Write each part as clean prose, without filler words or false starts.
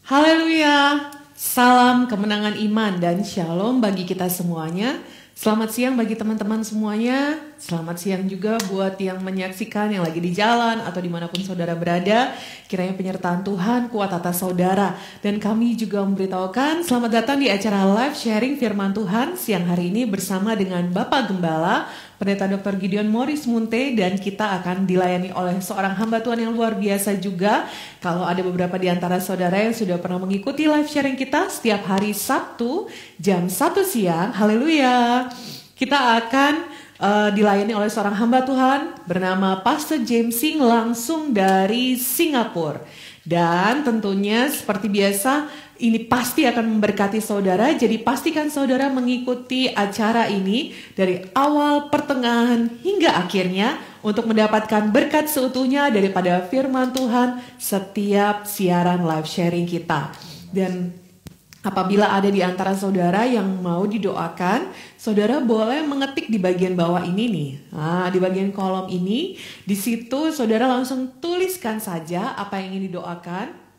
Haleluya, salam kemenangan iman dan shalom bagi kita semuanya. Selamat siang bagi teman-teman semuanya. Selamat siang juga buat yang menyaksikan yang lagi di jalan atau dimanapun saudara berada. Kiranya penyertaan Tuhan kuat atas saudara. Dan kami juga memberitahukan selamat datang di acara live sharing firman Tuhan siang hari ini bersama dengan Bapak Gembala, Pendeta Dr. Gideon Morris Munte, dan kita akan dilayani oleh seorang hamba Tuhan yang luar biasa juga. Kalau ada beberapa di antara saudara yang sudah pernah mengikuti live sharing kita setiap hari Sabtu jam 1 siang, haleluya. Kita akan dilayani oleh seorang hamba Tuhan bernama Pastor James Singh langsung dari Singapura. Dan tentunya seperti biasa ini pasti akan memberkati saudara, jadi pastikan saudara mengikuti acara ini dari awal, pertengahan, hingga akhirnya untuk mendapatkan berkat seutuhnya daripada firman Tuhan setiap siaran live sharing kita. Dan apabila ada di antara saudara yang mau didoakan, saudara boleh mengetik di bagian bawah ini nih. Nah, di bagian kolom ini, di situ saudara langsung tuliskan saja apa yang ingin didoakan.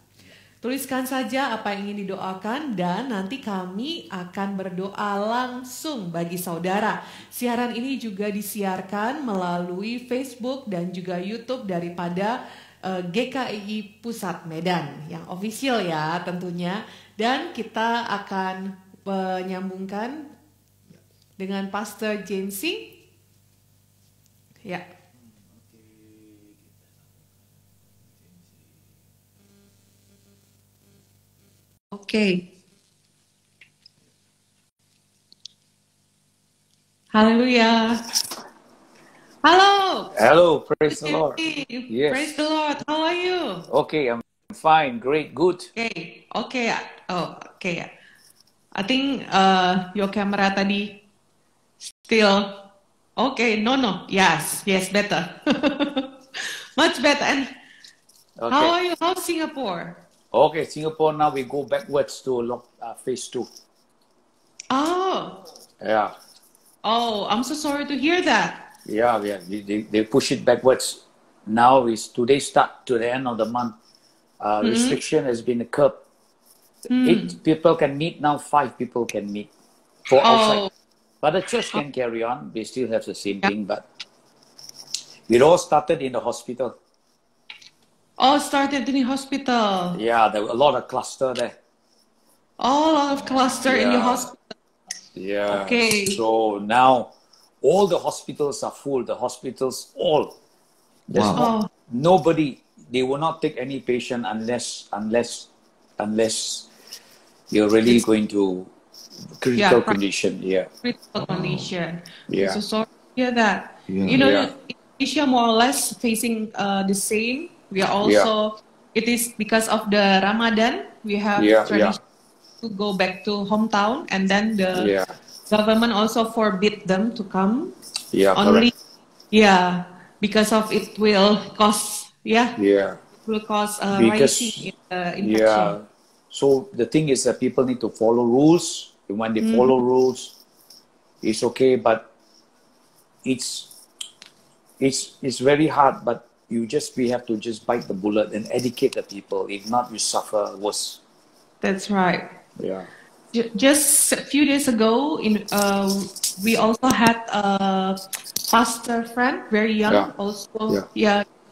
Tuliskan saja apa yang ingin didoakan dan nanti kami akan berdoa langsung bagi saudara. Siaran ini juga disiarkan melalui Facebook dan juga YouTube daripada GKI Pusat Medan yang official ya tentunya. Dan kita akan menyambungkan dengan Pastor James Singh. Ya. Oke. Haleluya. Halo. Hello, praise the Lord. Yes. Praise the Lord. How are you? Okay, I'm fine, great, good. Okay. Okay. I think your camera tadi still okay. No. Yes, better. Much better. And Okay. how are you? How's Singapore? Okay, Singapore, now we go backwards to phase 2. Oh, Yeah, I'm so sorry to hear that. yeah. They push it backwards. Now is today start to the end of the month. Restriction has been curbed. 8 people can meet, now 5 people can meet for outside. But the church can carry on. They still have the same thing, but it all started in the hospital. Oh, started in the hospital. Yeah, there were a lot of cluster there. Oh, a lot of cluster in your Yeah. hospital. Yeah. Okay. So now all the hospitals are full. The hospitals all. There's nobody. They will not take any patient unless you're really going to critical condition. Yeah. Critical condition. Yeah. So sorry to hear that. Yeah. You know, Yeah. Indonesia more or less facing the same. We are also, it is because of the Ramadan, we have tradition to go back to hometown, and then the government also forbid them to come. Yeah. Only, correct. because of it will cause, Yeah. it will cause Because- rising in the infection. Yeah. So the thing is that people need to follow rules. And when they follow rules, it's okay. But it's very hard. But we have to just bite the bullet and educate the people. If not, we suffer worse. That's right. Yeah. Just a few days ago, we also had a pastor friend, very young, Yeah. also,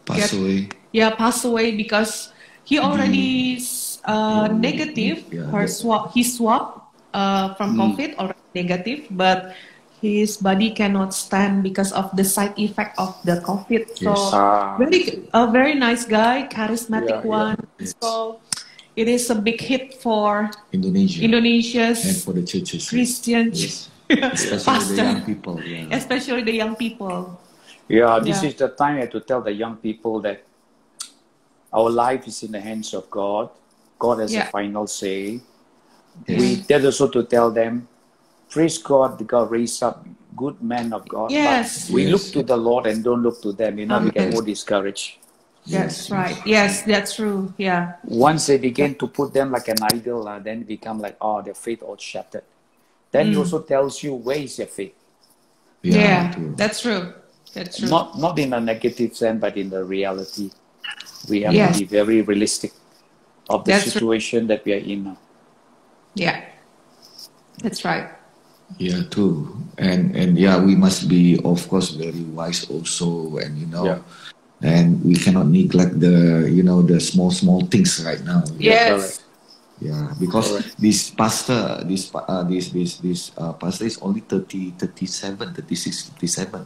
Pass away. passed away because he already negative. Yeah. He swab from COVID already negative, but his body cannot stand because of the side effect of the COVID. So a very nice guy, charismatic one. Yes. So it is a big hit for Indonesia's and Indonesia's for the churches. Christians, Especially the young people. Yeah. especially the young people. Yeah, this Yeah. is the time to tell the young people that our life is in the hands of God. God has the final say. Yes. That also to tell them, praise God, God raised up good men of God. Yes. But we Yes. look to the Lord and don't look to them. We get more discouraged. That's right. Yes, that's true. Yeah. Once they begin to put them like an idol, then it become like, their faith all shattered. Then he also tells you, where is your faith? Yeah, True. that's true. That's true. Not in a negative sense, but in the reality. We have Yes. to be very realistic. of the That's situation that we are in now. Yeah, that's right. Yeah, true. And yeah, we must be, of course, very wise also, and Yeah. and we cannot neglect the the small things right now. Yes. Yeah, because Correct. this pastor, this pastor is only 30, 37, 36, 57.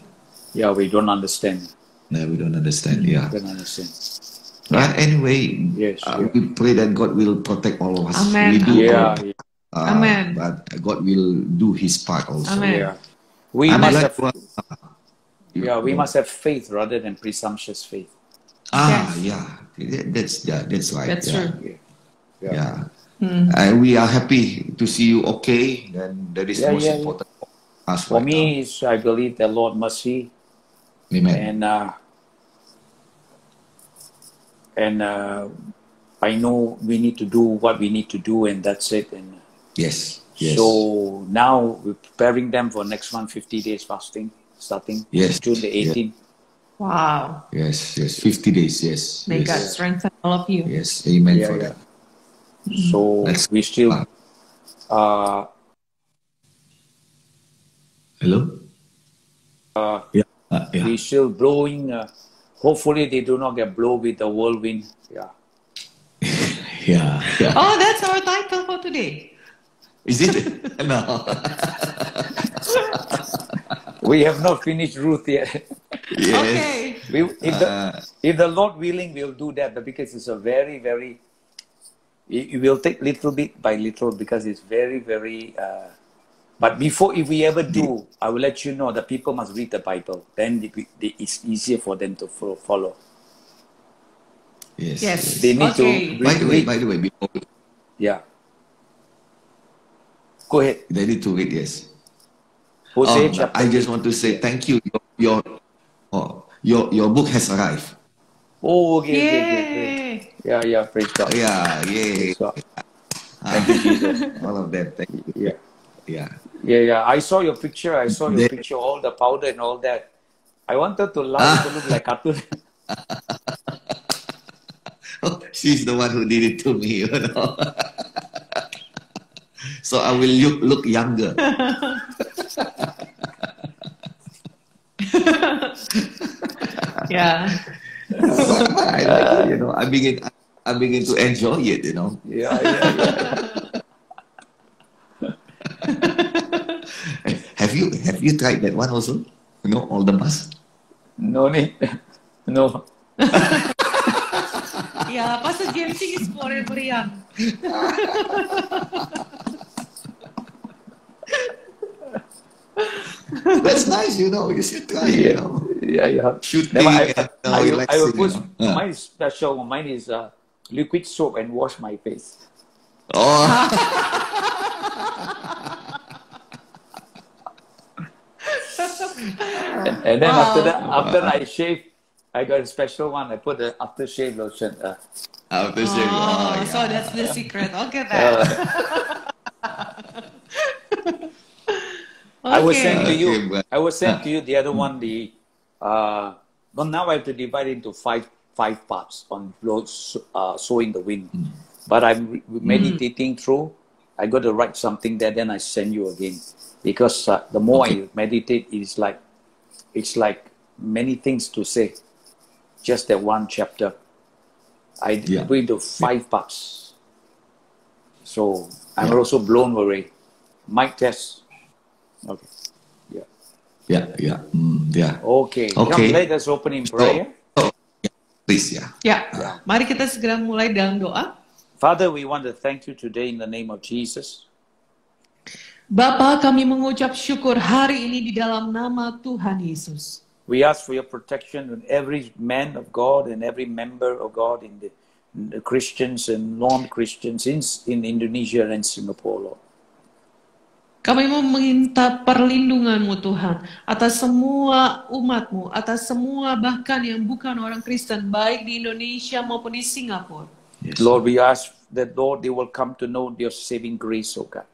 Yeah, we don't understand. No, we don't understand. Yeah. We don't understand. But anyway, Yes, yeah. we pray that God will protect all of us. Amen, We do amen. our Yeah, part, yeah, Amen. but God will do His part also. Amen. yeah. We I'm must glad have, we you- must have faith rather than presumptuous faith. Ah, Yes. yeah, that's right. That's yeah. true. Yeah, yeah, Yeah. Hmm. And we are happy to see you okay. Then that is Yeah, most yeah, yeah. important for us For right me, is I believe the Lord mercy, now. Amen. and I know we need to do what we need to do, and that's it. And Yes. so now we're preparing them for next month, 50 days fasting, starting Yes. June the 18th. Wow. Yes. 50 days. Yes. May God Yes. strengthen all of you. Yes. Amen Yeah, for yeah. that. So That's- we still, Hello. Yeah. Yeah. we still blowing. Hopefully they do not get blown with the whirlwind. Yeah. Yeah. Oh, that's our title for today. Is it? No. We have not finished Ruth yet. Yes. Okay. If the Lord willing, we'll do that. But because it's a very, very, it will take little bit by little because it's very, very. But before, if we ever do, I will let you know that people must read the Bible. Then it's easier for them to follow. Yes. Yes. They need Okay. to By the way, read. before Yeah. Go ahead. they need to read, yes. Hosea No, chapter. I just want to say thank you. Your book has arrived. Oh, okay. Yay. Yeah. Praise God. Yeah, yay. Praise God. Thank you, Jesus. All of them. Thank you. Yeah. Yeah. I saw your picture. All the powder and all that. I wanted to laugh to look like cartoon. She's the one who did it to me, So I will look younger. Yeah. I like it, I begin to enjoy it, Yeah. Have you tried that one also? All the mask? No need. No. Yeah, Pastor James is forever young. That's nice, you should try, Yeah. Shooting Never, and I will relaxing, put Yeah. mine is special. Mine is liquid soap and wash my face. Oh, And then Wow. after I shave, I got a special one. I put the aftershave lotion. aftershave. Oh, yeah. so that's the secret. Okay, then. I was Okay. saying to you. Okay, but- I was saying to you the other one. Well, now I have to divide into five parts on sowing the wind. But I'm meditating through. I got to write something there. Then I send you again because the more I meditate, it's like many things to say. Just that one chapter. I go into 5 parts. So I'm also blown away. Mic test. Okay. Yeah. Okay. Okay. Come, let us open in prayer. Please, yeah. Ya, mari kita segera mulai dalam doa. Father, we want to thank you today in the name of Jesus. Bapa, kami mengucap syukur hari ini di dalam nama Tuhan Yesus. We ask for your protection on every man of God and every member of God in the Christians and non-Christians in Indonesia and Singapore, Lord. Kami meminta perlindungan-Mu Tuhan atas semua umat-Mu, atas semua bahkan yang bukan orang Kristen, baik di Indonesia maupun di Singapura. Yes. Lord, we ask that, Lord, they will come to know your saving grace, oh God.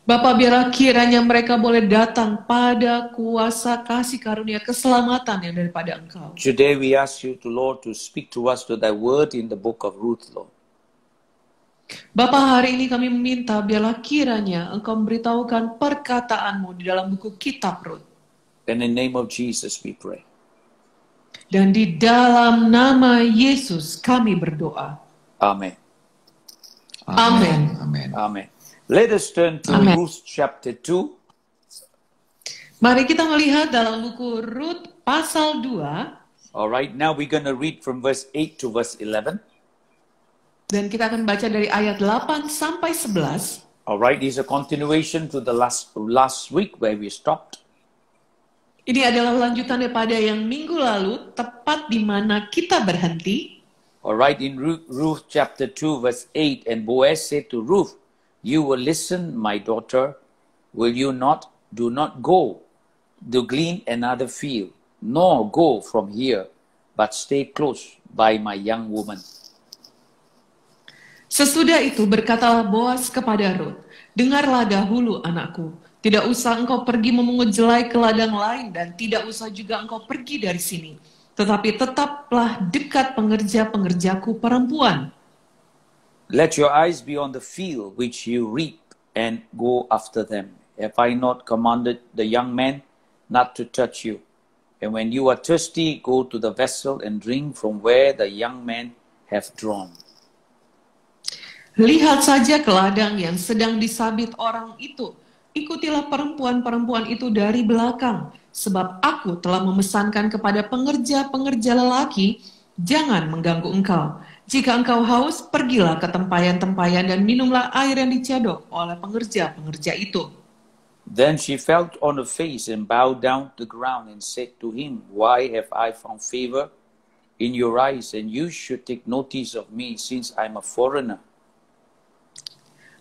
Bapa, biarlah kiranya mereka boleh datang pada kuasa kasih karunia keselamatan yang daripada Engkau. Today we ask you, Lord, to speak to us to thy word in the book of Ruth, Lord. Bapa, hari ini kami meminta biarlah kiranya Engkau memberitahukan perkataanmu di dalam buku kitab Rut. In the name of Jesus we pray. Dan di dalam nama Yesus kami berdoa. Amen. Amen. Amen. Amen. Let us turn to Amen. Ruth chapter 2. Mari kita melihat dalam buku Rut pasal 2. All right, now we're going to read from verse 8 to verse 11. Dan kita akan baca dari ayat 8 sampai 11. All right, this is a continuation to the last week where we stopped. Ini adalah lanjutan daripada yang minggu lalu, tepat di mana kita berhenti. All right, in Ruth chapter 2 verse 8, and Boaz said to Ruth, "You will listen, my daughter, will you not? Do not go to glean another field, nor go from here, but stay close by my young woman." Sesudah itu berkatalah Boaz kepada Rut, "Dengarlah dahulu anakku, tidak usah engkau pergi memungut jelai ke ladang lain dan tidak usah juga engkau pergi dari sini. Tetapi tetaplah dekat pengerja-pengerjaku perempuan. Let your eyes be on the field which you reap, and go after them. Have I not commanded the young man not to touch you? And when you are thirsty, go to the vessel and drink from where the young men have drawn." Lihat saja ke ladang yang sedang disabit orang itu. Ikutilah perempuan-perempuan itu dari belakang, sebab aku telah memesankan kepada pengerja-pengerja lelaki, jangan mengganggu engkau. Jika engkau haus, pergilah ke tempayan-tempayan dan minumlah air yang dicedok oleh pengerja-pengerja itu. Then she fell on her face and bowed down to the ground and said to him, "Why have I found favor in your eyes, and you should take notice of me, since I am a foreigner?"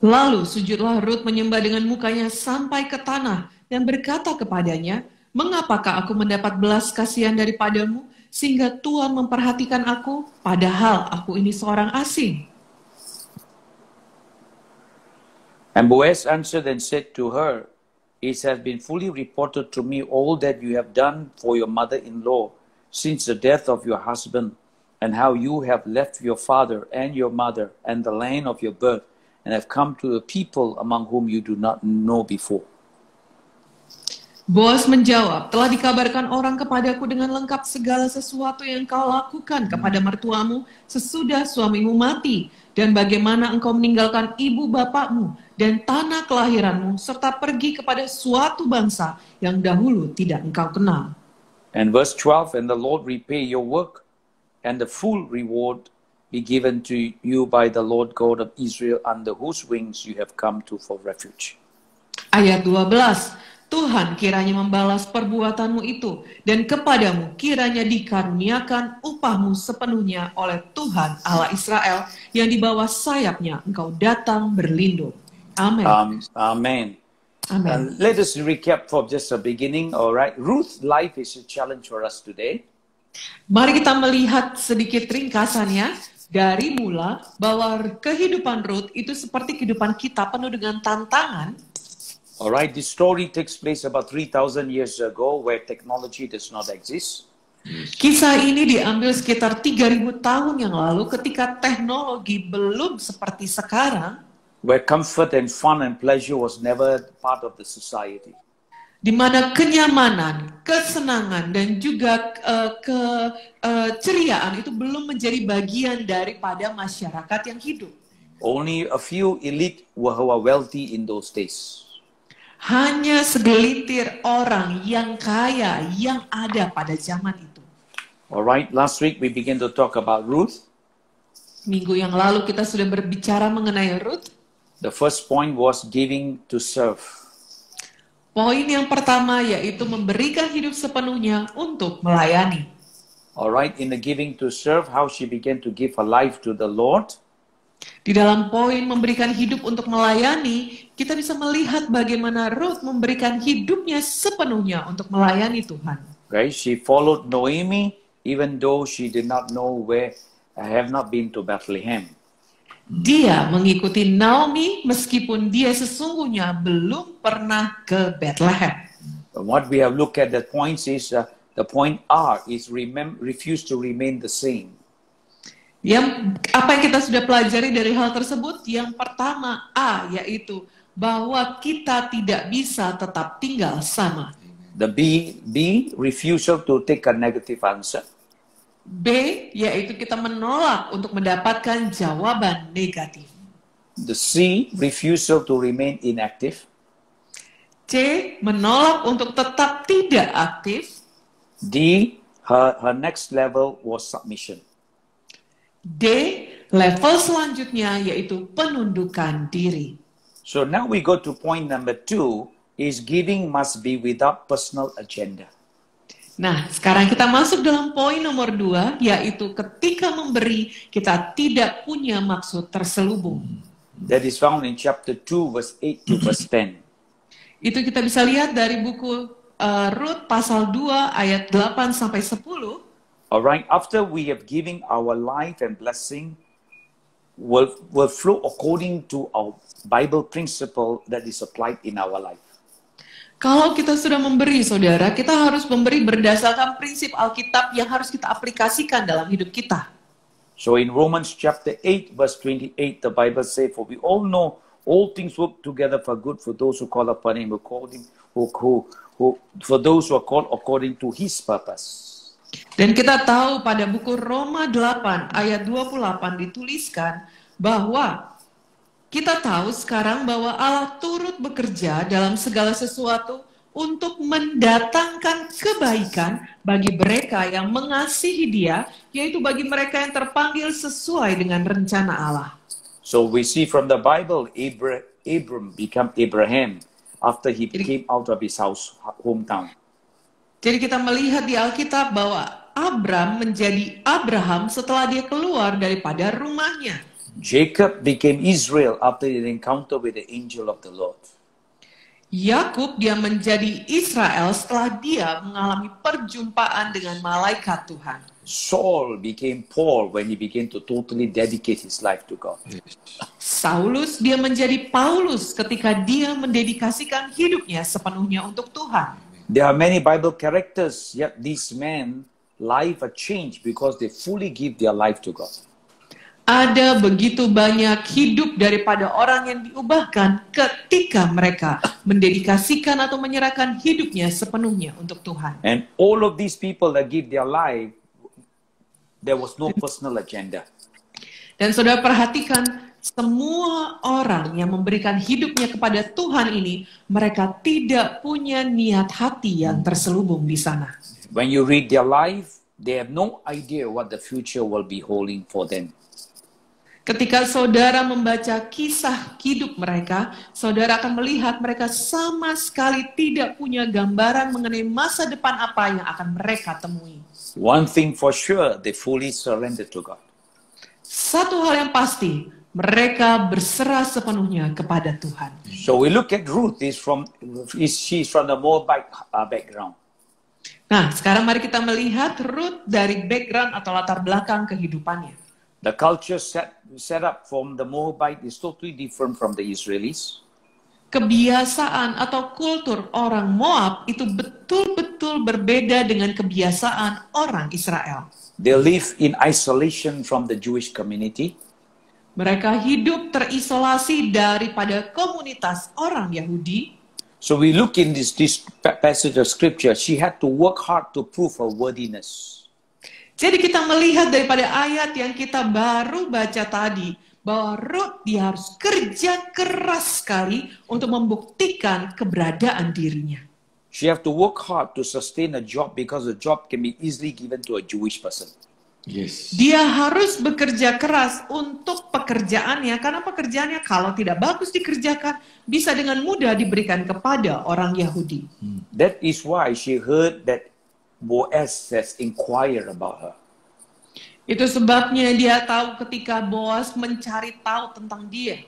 Lalu sujudlah Rut menyembah dengan mukanya sampai ke tanah dan berkata kepadanya, "Mengapakah aku mendapat belas kasihan daripadamu, sehingga Tuhan memperhatikan aku, padahal aku ini seorang asing?" And Boaz answered and said to her, "It has been fully reported to me all that you have done for your mother-in-law since the death of your husband, and how you have left your father and your mother and the land of your birth, and have come to a people among whom you do not know before." Boaz menjawab, "Telah dikabarkan orang kepadaku dengan lengkap segala sesuatu yang kau lakukan kepada mertuamu sesudah suamimu mati, dan bagaimana engkau meninggalkan ibu bapakmu dan tanah kelahiranmu, serta pergi kepada suatu bangsa yang dahulu tidak engkau kenal." And verse 12, "And the Lord repay your work, and the full reward be given to you by the Lord God of Israel, under whose wings you have come to for refuge." Ayat 12, "Tuhan kiranya membalas perbuatanmu itu, dan kepadamu kiranya dikaruniakan upahmu sepenuhnya oleh Tuhan Allah Israel, yang di bawah sayapnya engkau datang berlindung." Amin. Amen. Amin. Let us recap from just the beginning. All right, Ruth's life is a challenge for us today. Mari kita melihat sedikit ringkasannya dari mula bahwa kehidupan Ruth itu seperti kehidupan kita, penuh dengan tantangan. All right, this story takes place about 3,000 years ago, where technology does not exist. Kisah ini diambil sekitar 3.000 tahun yang lalu ketika teknologi belum seperti sekarang, Where comfort and fun and pleasure was never part of the society. di mana kenyamanan, kesenangan, dan juga keceriaan itu belum menjadi bagian daripada masyarakat yang hidup. Only a few elite who are wealthy in those days. Hanya segelintir orang yang kaya yang ada pada zaman itu. Alright, last week we began to talk about Ruth. Minggu yang lalu kita sudah berbicara mengenai Ruth. The first point was giving to serve. Poin yang pertama yaitu memberikan hidup sepenuhnya untuk melayani. Alright, in the giving to serve, how she began to give her life to the Lord. Di dalam poin memberikan hidup untuk melayani, kita bisa melihat bagaimana Ruth memberikan hidupnya sepenuhnya untuk melayani Tuhan. Okay, she followed Naomi even though she did not know have not been to Bethlehem. Dia mengikuti Naomi meskipun dia sesungguhnya belum pernah ke Bethlehem. And what we have looked at the points is the point R is refuse to remain the same. Apa yang kita sudah pelajari dari hal tersebut? Yang pertama A, yaitu bahwa kita tidak bisa tetap tinggal sama. The B refusal to take a negative answer. B, yaitu kita menolak untuk mendapatkan jawaban negatif. The C refusal to remain inactive. C, menolak untuk tetap tidak aktif. D, her next level was submission. D, level selanjutnya yaitu penundukan diri. So now we go to point number 2 is giving must be without personal agenda. Nah, sekarang kita masuk dalam poin nomor 2, yaitu ketika memberi, kita tidak punya maksud terselubung. That is found in chapter 2, verse 8 to verse 10. Itu kita bisa lihat dari buku Rut pasal 2 ayat 8 sampai 10. Alright, after we have given our life and blessing will flow according to our Bible principle that is applied in our life. Kalau kita sudah memberi, saudara, kita harus memberi berdasarkan prinsip Alkitab yang harus kita aplikasikan dalam hidup kita. So in Romans chapter 8, verse 28, the Bible says, "For we all know all things work together for good for those who call upon Him, for those who are called according to His purpose." Dan kita tahu pada buku Roma 8 ayat 28 dituliskan bahwa kita tahu sekarang bahwa Allah turut bekerja dalam segala sesuatu untuk mendatangkan kebaikan bagi mereka yang mengasihi Dia, yaitu bagi mereka yang terpanggil sesuai dengan rencana Allah. So we see from the Bible, Abram became Abraham after he came out of his hometown. Jadi kita melihat di Alkitab bahwa Abram menjadi Abraham setelah dia keluar daripada rumahnya. Jacob became Israel after his encounter with the angel of the Lord. Yakub dia menjadi Israel setelah dia mengalami perjumpaan dengan malaikat Tuhan. Saul became Paul when he began to totally dedicate his life to God. Saulus dia menjadi Paulus ketika dia mendedikasikan hidupnya sepenuhnya untuk Tuhan. There are many Bible characters, yet these men life a change because they fully give their life to God. Ada begitu banyak hidup daripada orang yang diubahkan ketika mereka mendedikasikan atau menyerahkan hidupnya sepenuhnya untuk Tuhan. And all of these people that give their life, there was no personal agenda. Dan saudara perhatikan, semua orang yang memberikan hidupnya kepada Tuhan ini, mereka tidak punya niat hati yang terselubung di sana. When you read their life, they have no idea what the future will be holding for them. Ketika saudara membaca kisah hidup mereka, saudara akan melihat mereka sama sekali tidak punya gambaran mengenai masa depan apa yang akan mereka temui. One thing for sure, they fully surrendered to God. Satu hal yang pasti, mereka berserah sepenuhnya kepada Tuhan. So we look at Ruth, she's from the Moabite background. Nah, sekarang mari kita melihat Ruth dari background atau latar belakang kehidupannya. The culture set up from the Moabite is totally different from the Israelis. Kebiasaan atau kultur orang Moab itu betul-betul berbeda dengan kebiasaan orang Israel. They live in isolation from the Jewish community. Mereka hidup terisolasi daripada komunitas orang Yahudi. So we look in this passage of scripture, she had to work hard to prove her worthiness. Jadi kita melihat daripada ayat yang kita baru baca tadi, bahwa Ruth dia harus kerja keras sekali untuk membuktikan keberadaan dirinya. She have to work hard to sustain a job because the job can be easily given to a Jewish person. Yes. Dia harus bekerja keras untuk pekerjaannya, karena pekerjaannya kalau tidak bagus dikerjakan, bisa dengan mudah diberikan kepada orang Yahudi. That is why she heard that Boaz has inquired about her. Itu sebabnya dia tahu ketika Boaz mencari tahu tentang dia.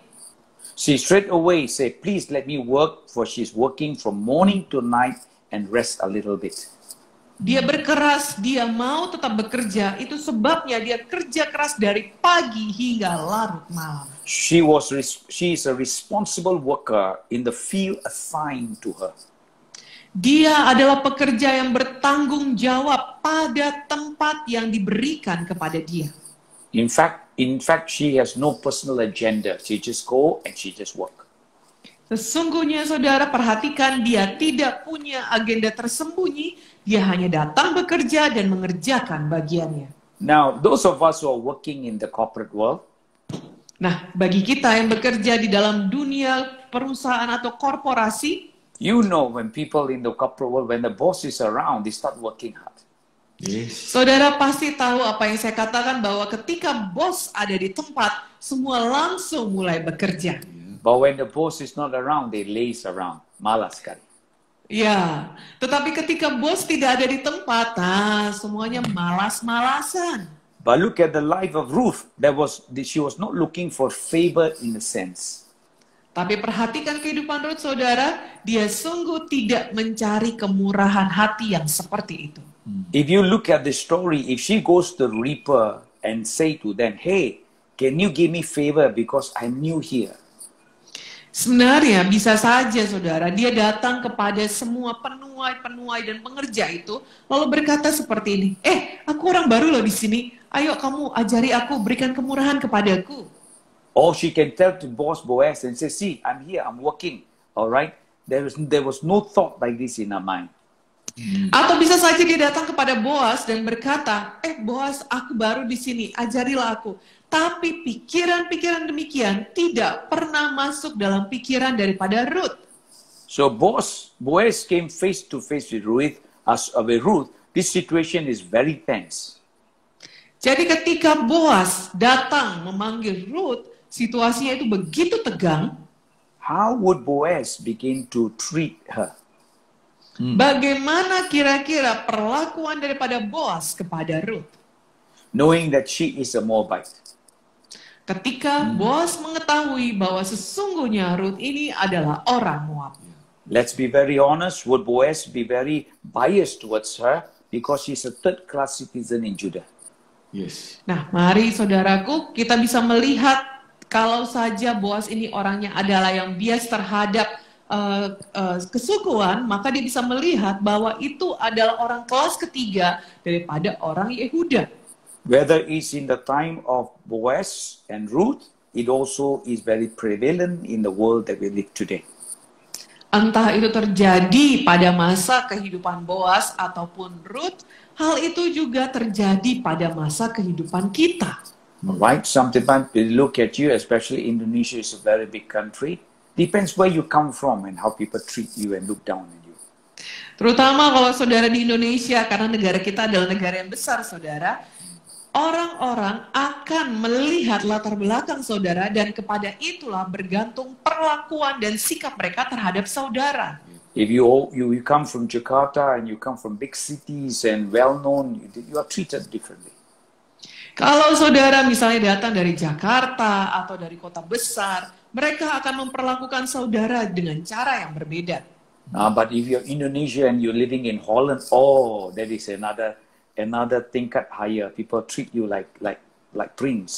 She straight away said, "Please let me work, for she's working from morning to night and rest a little bit." Dia berkeras, dia mau tetap bekerja. Itu sebabnya dia kerja keras dari pagi hingga larut malam. She is a responsible worker in the field assigned to her. Dia adalah pekerja yang bertanggung jawab pada tempat yang diberikan kepada dia. In fact, she has no personal agenda. She just go and she just work. Sesungguhnya saudara perhatikan, dia tidak punya agenda tersembunyi, dia hanya datang bekerja dan mengerjakan bagiannya. Now, those of us who are working in the corporate world, Nah, bagi kita yang bekerja di dalam dunia perusahaan atau korporasi, you know when people in the corporate world, when the boss is around, they start working hard. Yes. saudara pasti tahu apa yang saya katakan bahwa ketika bos ada di tempat, semua langsung mulai bekerja. But when the boss is not around, they laze around. Malas sekali. Ya, tetapi ketika bos tidak ada di tempat, semuanya malas-malasan. But look at the life of Ruth. She was not looking for favor in a sense. Tapi perhatikan kehidupan Ruth, saudara, dia sungguh tidak mencari kemurahan hati yang seperti itu. If you look at the story, if she goes to the reaper and say to them, hey, can you give me favor because I'm new here? Sebenarnya bisa saja saudara, dia datang kepada semua penuai dan pengerja itu, lalu berkata seperti ini, aku orang baru loh di sini, ayo kamu ajari aku, berikan kemurahan kepadaku. Or she can tell to boss Boaz and say, see, I'm here, I'm working, all right? There was no thought like this in her mind. Atau bisa saja dia datang kepada Boaz dan berkata, Boaz, aku baru di sini, ajarilah aku. Tapi pikiran-pikiran demikian tidak pernah masuk dalam pikiran daripada Ruth. So Boaz came face to face with Ruth. This situation is very tense. Jadi ketika Boaz datang memanggil Ruth, situasinya itu begitu tegang. How would Boaz begin to treat her? Bagaimana kira-kira perlakuan daripada Boaz kepada Ruth? Knowing that she is a Moabite. Ketika Boaz mengetahui bahwa sesungguhnya Ruth ini adalah orang Moab. Let's be very honest, would Boaz be very biased towards her because she's a third-class citizen in Judah? Yes. Nah, mari saudaraku, kita bisa melihat kalau saja Boaz ini orangnya adalah yang bias terhadap kesukuan, maka dia bisa melihat bahwa itu adalah orang kelas ketiga daripada orang Yehuda. Whether it's in the time of Boaz and Ruth, it also is very prevalent in the world that we live today. Entah itu terjadi pada masa kehidupan Boaz ataupun Ruth, hal itu juga terjadi pada masa kehidupan kita. Right? Sometimes we look at you, especially Indonesia is a very big country. Depends where you come from and how people treat you and look down on you. Terutama kalau saudara di Indonesia, karena negara kita adalah negara yang besar, saudara. Orang-orang akan melihat latar belakang saudara dan kepada itulah bergantung perlakuan dan sikap mereka terhadap saudara. If you come from Jakarta and you come from big cities and well-known, you are treated differently. Kalau saudara misalnya datang dari Jakarta atau dari kota besar, mereka akan memperlakukan saudara dengan cara yang berbeda. But if you're Indonesia and you're living in Holland, that is another tingkat higher. People treat you like prince.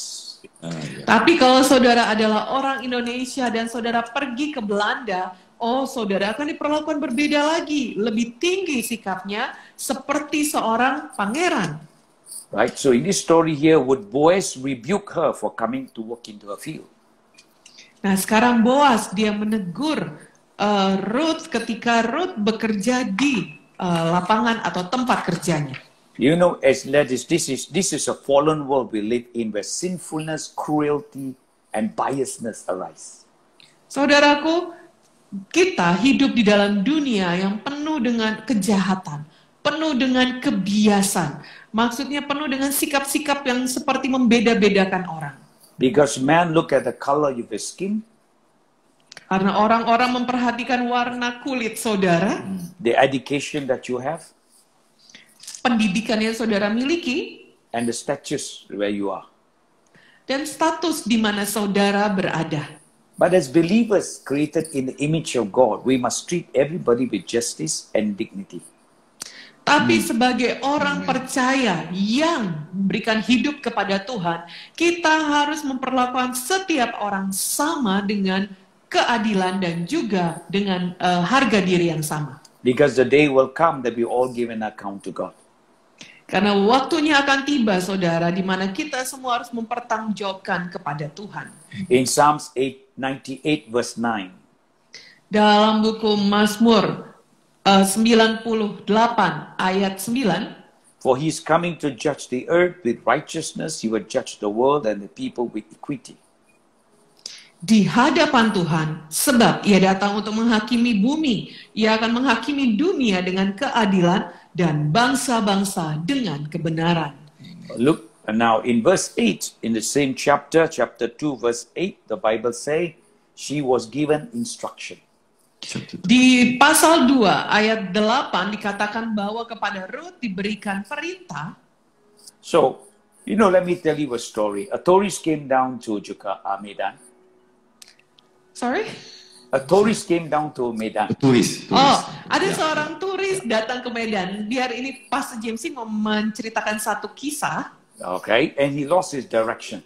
Yeah. Tapi kalau saudara adalah orang Indonesia dan saudara pergi ke Belanda, saudara akan diperlakukan berbeda lagi, lebih tinggi sikapnya seperti seorang pangeran. Right? So in this story here, would Boaz rebuke her for coming to work into a field? Nah, sekarang Boaz dia menegur Ruth ketika Ruth bekerja di lapangan atau tempat kerjanya. You know, as ladies, this is a fallen world we live in where sinfulness, cruelty, and biasness arise. Saudaraku, kita hidup di dalam dunia yang penuh dengan kejahatan, penuh dengan kebiasaan. Maksudnya penuh dengan sikap-sikap yang seperti membeda-bedakan orang. Because man look at the color of your skin. Karena orang-orang memperhatikan warna kulit saudara, The education that you have, pendidikan yang saudara miliki, and the status where you are. dan status di mana saudara berada. But as believers created in the image of God, we must treat everybody with justice and dignity. Tapi sebagai orang percaya yang memberikan hidup kepada Tuhan, kita harus memperlakukan setiap orang sama dengan keadilan dan juga dengan harga diri yang sama. Because the day will come that we all give an account to God. Karena waktunya akan tiba, saudara, di mana kita semua harus mempertanggungjawabkan kepada Tuhan. In Psalms 98 verse 9, Dalam buku Mazmur 98 ayat 9, for he is coming to judge the earth with righteousness, he will judge the world and the people with equity. di hadapan Tuhan, sebab ia datang untuk menghakimi bumi, ia akan menghakimi dunia dengan keadilan dan bangsa-bangsa dengan kebenaran. Look now in verse 8, in the same chapter 2 verse 8, the Bible say she was given instruction. Di pasal 2 ayat 8 dikatakan bahwa kepada Ruth diberikan perintah. So, let me tell you a story. A tourist came down to Medan. Sorry? A tourist came down to Medan. Turis. Oh, ada seorang turis datang ke Medan. Di hari ini Pastor James mau menceritakan satu kisah. Okay, and he lost his direction.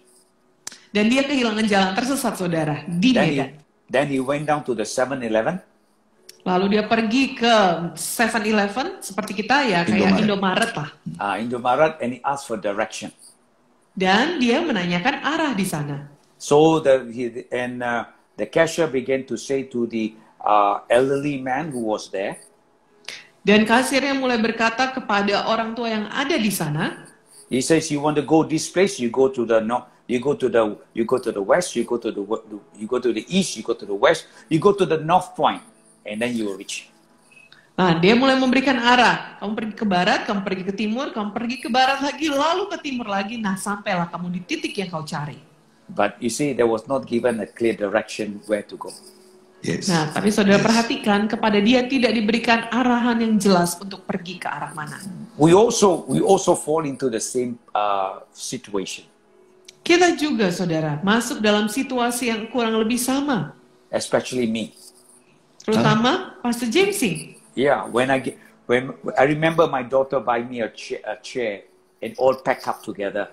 Dan dia kehilangan jalan, tersesat, saudara, di Medan. Then he went down to the 7-Eleven. Lalu dia pergi ke 7-Eleven, seperti kita ya, kayak Indomaret lah. Indomaret, and he asked for direction. Dan dia menanyakan arah di sana. So the cashier began to say to the elderly man who was there, Dan kasirnya mulai berkata kepada orang tua yang ada di sana, he says, you want to go this place, you go to the north, you go to the west, you go to the east, you go to the west, you go to the north point, and then you will reach. Nah, dia mulai memberikan arah. Kamu pergi ke barat, kamu pergi ke timur, kamu pergi ke barat lagi, lalu ke timur lagi. Nah, sampailah kamu di titik yang kau cari. But you see, there was not given a clear direction where to go. Yes. Nah, tapi saudara perhatikan, kepada dia tidak diberikan arahan yang jelas untuk pergi ke arah mana. We also fall into the same situation. Kita juga, saudara, masuk dalam situasi yang kurang lebih sama. Especially me. Terutama Pastor Jamesy. Yeah, when I remember my daughter buy me a chair and all packed up together.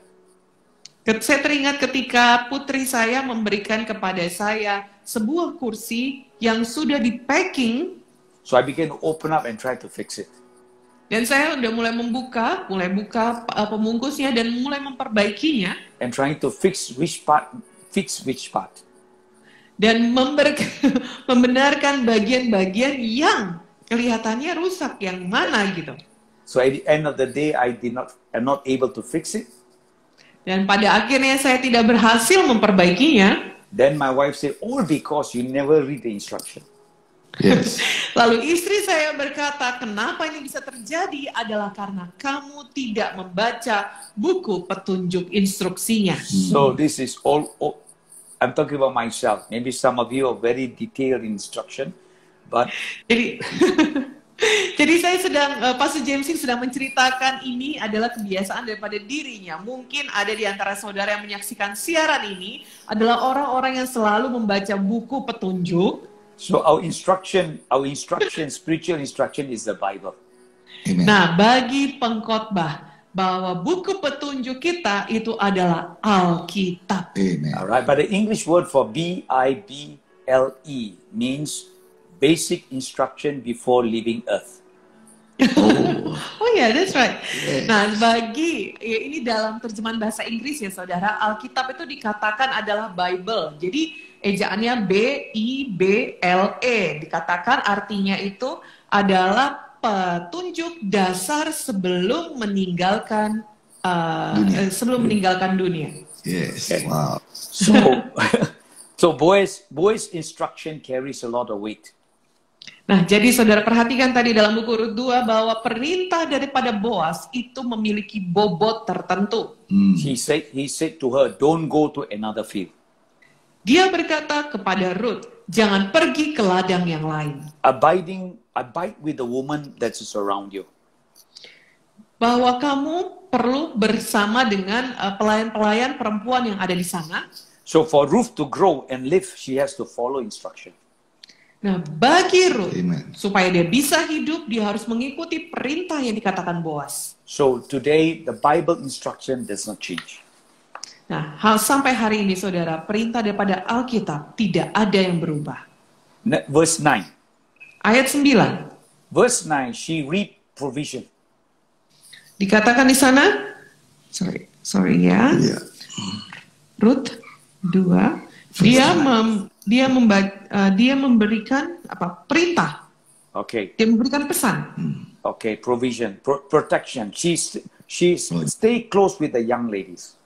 Saya teringat ketika putri saya memberikan kepada saya sebuah kursi yang sudah di packing. So I began to open up and try to fix it. Dan saya udah mulai buka pembungkusnya dan mulai memperbaikinya. And trying to fix which part. Dan membenarkan bagian-bagian yang kelihatannya rusak, yang mana gitu. So at the end of the day, I'm not able to fix it. Dan pada akhirnya saya tidak berhasil memperbaikinya. Then my wife said, all because you never read the instruction. Yes. Lalu istri saya berkata, kenapa ini bisa terjadi adalah karena kamu tidak membaca buku petunjuk instruksinya. So this is all I'm talking about myself. Maybe some of you are very detailed instruction, but Jadi saya Pastor James sedang menceritakan ini adalah kebiasaan daripada dirinya. Mungkin ada di antara saudara yang menyaksikan siaran ini adalah orang-orang yang selalu membaca buku petunjuk. so our instruction, spiritual instruction is the Bible. Amen. Nah, bagi pengkhotbah bahwa buku petunjuk kita itu adalah Alkitab. Amen. All right, but the English word for Bible means basic instruction before leaving earth. Oh ya, that's right. Nah, ini dalam terjemahan bahasa Inggris ya, saudara, Alkitab itu dikatakan adalah Bible. Jadi ejaannya B-I-B-L-E. Dikatakan artinya itu adalah petunjuk dasar sebelum meninggalkan dunia. Yes. Okay. Wow. So Boaz's instruction carries a lot of weight. Nah, jadi saudara perhatikan tadi dalam buku Rut 2 bahwa perintah daripada Boaz itu memiliki bobot tertentu. He said to her, don't go to another field. Dia berkata kepada Ruth, jangan pergi ke ladang yang lain. Abide with the woman that is around you. Bahwa kamu perlu bersama dengan pelayan-pelayan perempuan yang ada di sana. So for Ruth to grow and live, she has to follow instruction. Nah, bagi Ruth, Amen. supaya dia bisa hidup, dia harus mengikuti perintah yang dikatakan Boaz. So today, the Bible instruction does not change. Nah, sampai hari ini, saudara, perintah daripada Alkitab tidak ada yang berubah. Verse 9. Ayat 9, Verse 9, she reaped provision. dikatakan di sana, sorry ya, Yeah. Ruth 2, dia memberikan perintah. Okay, Dia memberikan pesan. okay, provision, protection. She stay close with the young ladies.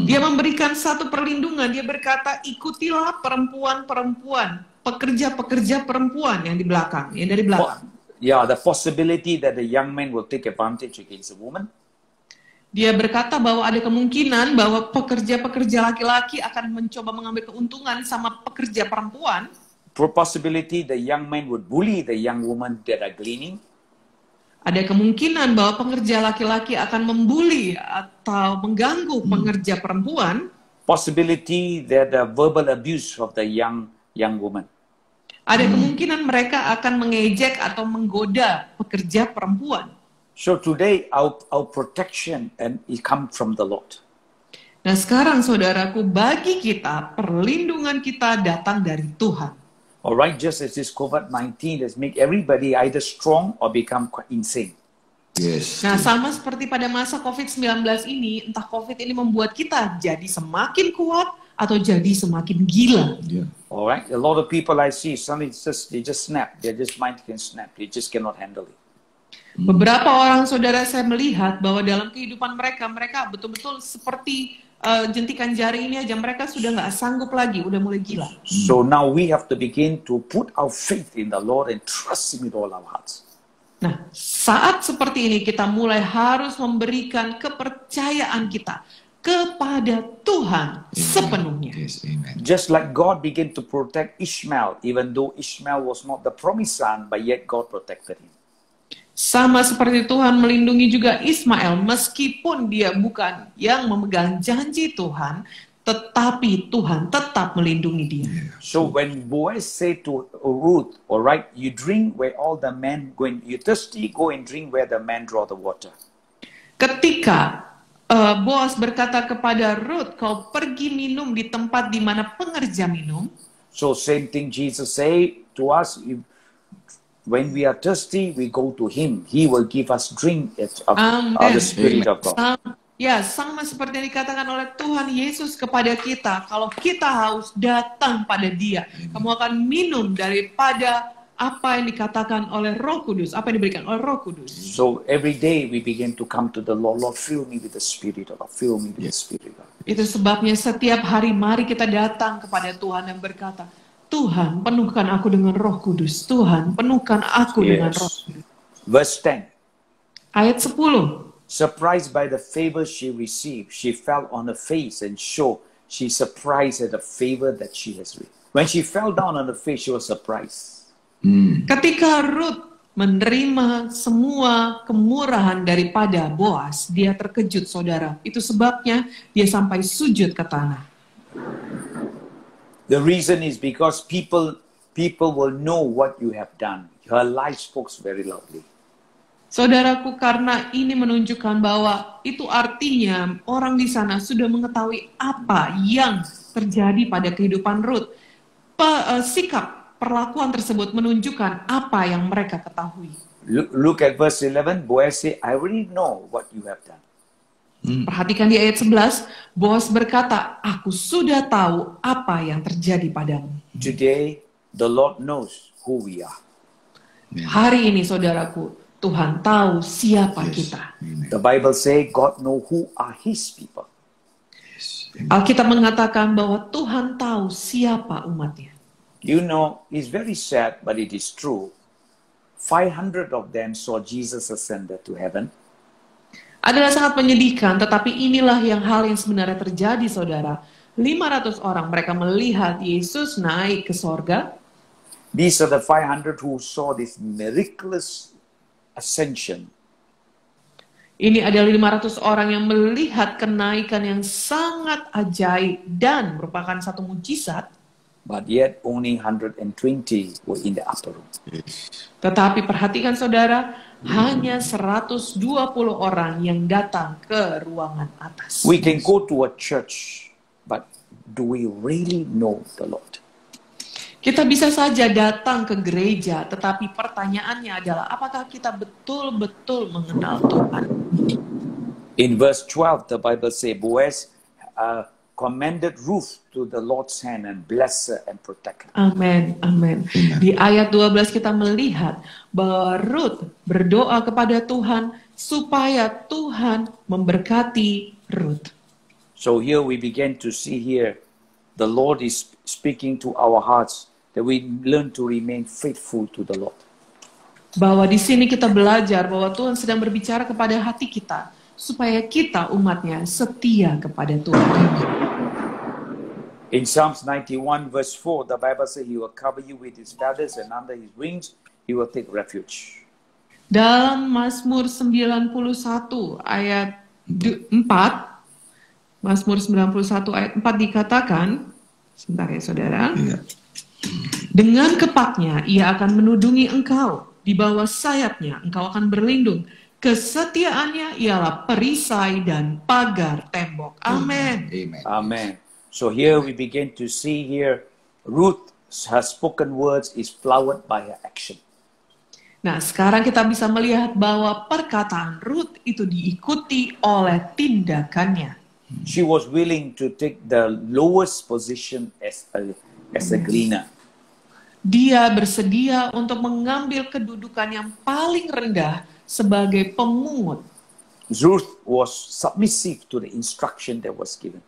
Dia memberikan satu perlindungan. Dia berkata, ikutilah perempuan-perempuan, pekerja-pekerja perempuan yang di belakang, yang dari belakang. Yeah, the possibility that the young man will take advantage against a woman. Dia berkata bahwa ada kemungkinan bahwa pekerja-pekerja laki-laki akan mencoba mengambil keuntungan sama pekerja perempuan. Possibility the young man would bully the young woman that are gleaning. Ada kemungkinan bahwa pekerja laki-laki akan membuli atau mengganggu pekerja perempuan. Possibility that the verbal abuse of the young woman. Ada kemungkinan mereka akan mengejek atau menggoda pekerja perempuan. So today our protection and it come from the Lord. Nah sekarang saudaraku, bagi kita perlindungan kita datang dari Tuhan. Alright, just as this COVID-19 has make everybody either strong or become quite insane. Yes. Nah sama seperti pada masa COVID-19 ini, entah COVID ini membuat kita jadi semakin kuat atau jadi semakin gila. Yeah. Alright, a lot of people I see suddenly they just snap, their just mind can snap, they just cannot handle it. Beberapa orang saudara saya melihat bahwa dalam kehidupan mereka betul-betul seperti jentikan jari ini aja, mereka sudah nggak sanggup lagi, udah mulai gila. So now we have to begin to put our faith in the Lord and trust Him with all our hearts. Nah, saat seperti ini kita mulai harus memberikan kepercayaan kita kepada Tuhan sepenuhnya. Yes, amen. Just like God began to protect Ishmael, even though Ishmael was not the promised son, but yet God protected him. Sama seperti Tuhan melindungi juga Ismail, meskipun dia bukan yang memegang janji Tuhan, tetapi Tuhan tetap melindungi dia. So when Boaz said to Ruth, all right, you drink where all the men going, you thirsty, go and drink where the men draw the water. Ketika Boaz berkata kepada Ruth, kau pergi minum di tempat di mana pengerja minum. So same thing Jesus say to us, when we are thirsty, we go to Him. He will give us drink of the Spirit of God. Ya, sama seperti yang dikatakan oleh Tuhan Yesus kepada kita. Kalau kita haus, datang pada Dia. Kamu akan minum daripada apa yang dikatakan oleh Roh Kudus. Apa yang diberikan oleh Roh Kudus. So every day we begin to come to the Lord. Lord, fill me with the Spirit of God. Fill me with the Spirit of God. Itu sebabnya setiap hari mari kita datang kepada Tuhan dan berkata, Tuhan, penuhkan aku dengan Roh Kudus. Tuhan, penuhkan aku dengan Roh Kudus. Verse 10. Ayat 10. Surprised by the favor she received, she fell on her face and showed she surprised at the favor that she has received. When she fell down on her face, she was surprised. Ketika Ruth menerima semua kemurahan daripada Boaz, dia terkejut, saudara. Itu sebabnya dia sampai sujud ke tanah. The reason is because people will know what you have done. Her life spoke very loudly. Saudaraku, karena ini menunjukkan bahwa itu artinya orang di sana sudah mengetahui apa yang terjadi pada kehidupan Ruth. Sikap perlakuan tersebut menunjukkan apa yang mereka ketahui. Look at verse 11. Boaz said, I already know what you have done. Perhatikan di ayat 11, Boaz berkata, aku sudah tahu apa yang terjadi padamu. Today, the Lord knows who we are. Hari ini, saudaraku, Tuhan tahu siapa kita. The Bible say God know who are His people. Alkitab mengatakan bahwa Tuhan tahu siapa umatnya. You know, it's very sad, but it is true. 500 of them saw Jesus ascended to heaven. Adalah sangat menyedihkan, tetapi inilah hal yang sebenarnya terjadi, saudara. 500 orang mereka melihat Yesus naik ke sorga. These are the 500 who saw this miraculous ascension. Ini adalah 500 orang yang melihat kenaikan yang sangat ajaib dan merupakan satu mujizat. but yet only 120 were in the upper room. Yes. Tetapi perhatikan saudara, hanya 120 orang yang datang ke ruangan atas. We can go to a church, but do we really know the Lord? Kita bisa saja datang ke gereja, tetapi pertanyaannya adalah apakah kita betul-betul mengenal Tuhan? In verse 12, the Bible says, Boaz commended Ruth to the Lord's hand and blessed her and protect her. Amin, amin. Di ayat 12 kita melihat bahwa Ruth berdoa kepada Tuhan supaya Tuhan memberkati Ruth. So here we begin to see here, the Lord is speaking to our hearts, that we learn to remain faithful to the Lord. Bahwa di sini kita belajar bahwa Tuhan sedang berbicara kepada hati kita, supaya kita umatnya setia kepada Tuhan. In Psalms 91 verse 4, the Bible says, He will cover you with His feathers and under His wings He will take refuge. Dalam Mazmur 91 ayat 4, Mazmur 91 ayat 4 dikatakan, sebentar ya saudara, dengan kepaknya ia akan menudungi engkau, di bawah sayapnya engkau akan berlindung. Kesetiaannya ialah perisai dan pagar tembok. Amin. Amen. Amen. So here we begin to see here, Ruth, her spoken words is flowered by her action. Nah, sekarang kita bisa melihat bahwa perkataan Ruth itu diikuti oleh tindakannya. She was willing to take the lowest position as a gleaner. Dia bersedia untuk mengambil kedudukan yang paling rendah sebagai pemungut. Ruth was submissive to the instruction that was given.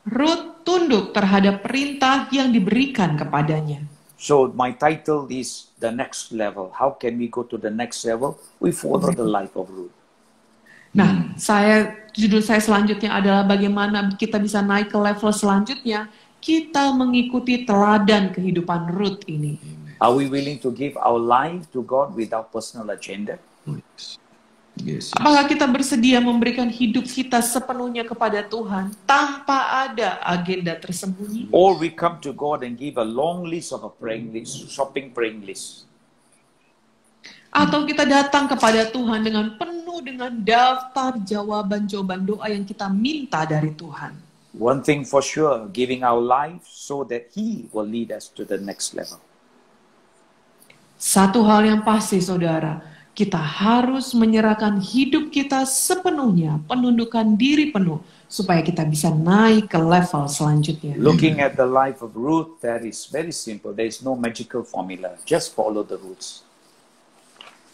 Ruth tunduk terhadap perintah yang diberikan kepadanya. So my title is The Next Level. How can we go to the next level? We follow the life of Ruth. Nah, judul saya selanjutnya adalah bagaimana kita bisa naik ke level selanjutnya. Kita mengikuti teladan kehidupan Ruth ini. Are we willing to give our life to God without personal agenda? Yes. Apakah kita bersedia memberikan hidup kita sepenuhnya kepada Tuhan tanpa ada agenda tersembunyi? Or we come to God and give a long list of a praying list, shopping praying list. Atau kita datang kepada Tuhan dengan penuh dengan daftar jawaban-jawaban doa yang kita minta dari Tuhan. One thing for sure, giving our life so that He will lead us to the next level. Satu hal yang pasti saudara, kita harus menyerahkan hidup kita sepenuhnya, penundukan diri penuh, supaya kita bisa naik ke level selanjutnya. Looking at the life of Ruth, that is very simple. There is no magical formula. Just follow the rules.